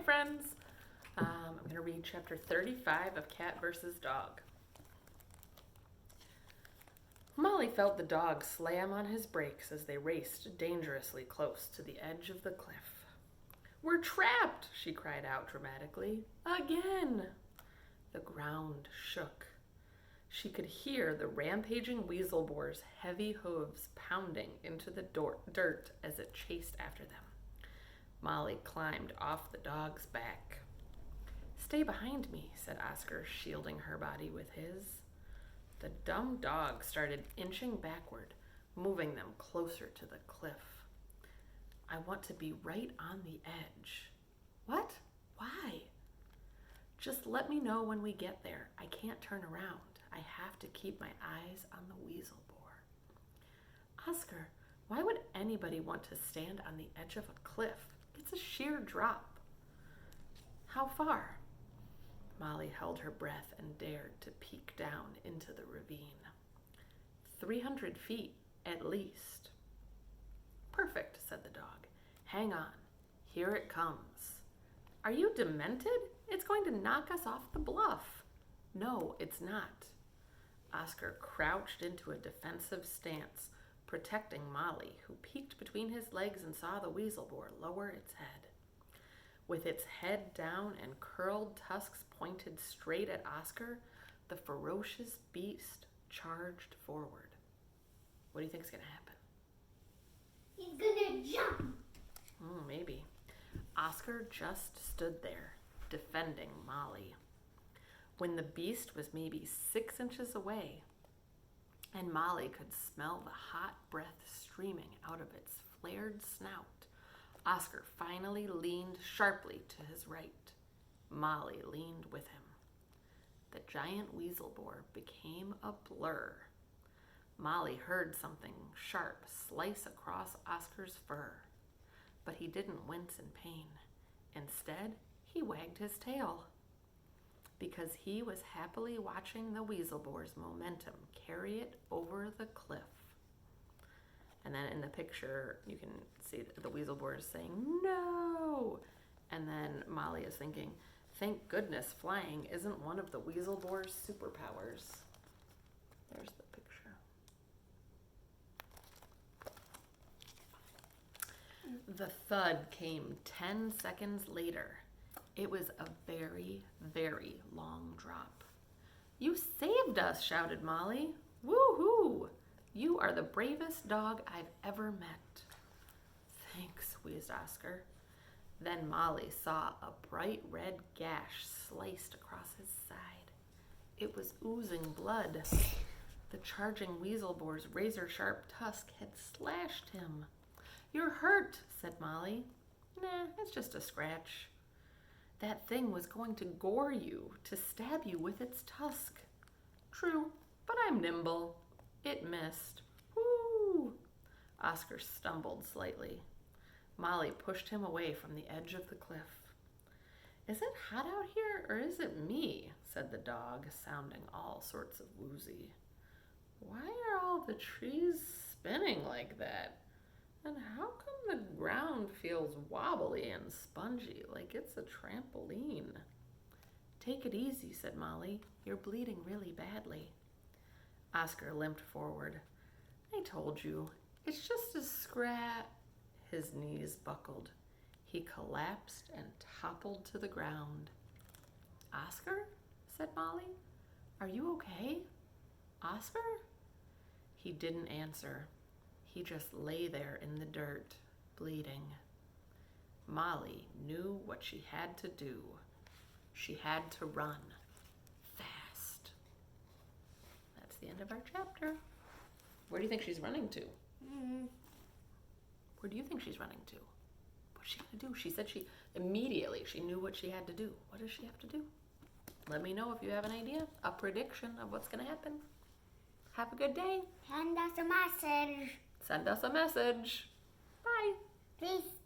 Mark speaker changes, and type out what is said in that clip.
Speaker 1: friends. I'm going to read chapter 35 of Katt vs. Dogg. Molly felt the dog slam on his brakes as they raced dangerously close to the edge of the cliff. "We're trapped!" she cried out dramatically. "Again!" The ground shook. She could hear the rampaging weasel boar's heavy hooves pounding into the dirt as it chased after them. Molly climbed off the dog's back. "Stay behind me," said Oscar, shielding her body with his. The dumb dog started inching backward, moving them closer to the cliff. "I want to be right on the edge." "What? Why?" "Just let me know when we get there. I can't turn around. I have to keep my eyes on the weasel boar." "Oscar, why would anybody want to stand on the edge of a cliff? It's a sheer drop." "How far?" Molly held her breath and dared to peek down into the ravine. 300 feet, at least." "Perfect," said the dog. "Hang on. Here it comes." "Are you demented? It's going to knock us off the bluff." "No, it's not." Oscar crouched into a defensive stance, protecting Molly, who peeked between his legs and saw the weasel boar lower its head. With its head down and curled tusks pointed straight at Oscar, the ferocious beast charged forward. What do you think's going to happen?
Speaker 2: He's gonna jump.
Speaker 1: Maybe. Oscar just stood there, defending Molly. When the beast was maybe 6 inches away, and Molly could smell the hot breath streaming out of its flared snout, Oscar finally leaned sharply to his right. Molly leaned with him. The giant weasel boar became a blur. Molly heard something sharp slice across Oscar's fur, but he didn't wince in pain. Instead, he wagged his tail, because he was happily watching the weasel boar's momentum carry it over the cliff. And then in the picture, you can see the weasel boar is saying, "No!" And then Molly is thinking, "Thank goodness flying isn't one of the weasel boar's superpowers." There's the picture. The thud came 10 seconds later. It was a very, very long drop. "You saved us," shouted Molly. "Woo-hoo! You are the bravest dog I've ever met." "Thanks," wheezed Oscar. Then Molly saw a bright red gash sliced across his side. It was oozing blood. The charging weasel boar's razor-sharp tusk had slashed him. "You're hurt," said Molly. "Nah, it's just a scratch." "That thing was going to gore you, to stab you with its tusk." "True, but I'm nimble." It missed. "Woo!" Oscar stumbled slightly. Molly pushed him away from the edge of the cliff. "Is it hot out here, or is it me?" said the dog, sounding all sorts of woozy. "Why are all the trees spinning like that? And how come the ground feels wobbly and spongy, like it's a trampoline?" "Take it easy," said Molly. "You're bleeding really badly." Oscar limped forward. "I told you, it's just a scratch." His knees buckled. He collapsed and toppled to the ground. "Oscar?" said Molly. "Are you okay? Oscar?" He didn't answer. He just lay there in the dirt, bleeding. Molly knew what she had to do. She had to run fast. That's the end of our chapter. Where do you think she's running to? Where do you think she's running to? What's she gonna do? She said she knew what she had to do. What does she have to do? Let me know if you have an idea, a prediction of what's gonna happen. Have a good day.
Speaker 2: Send us a message.
Speaker 1: Send us a message. Bye.
Speaker 2: Peace.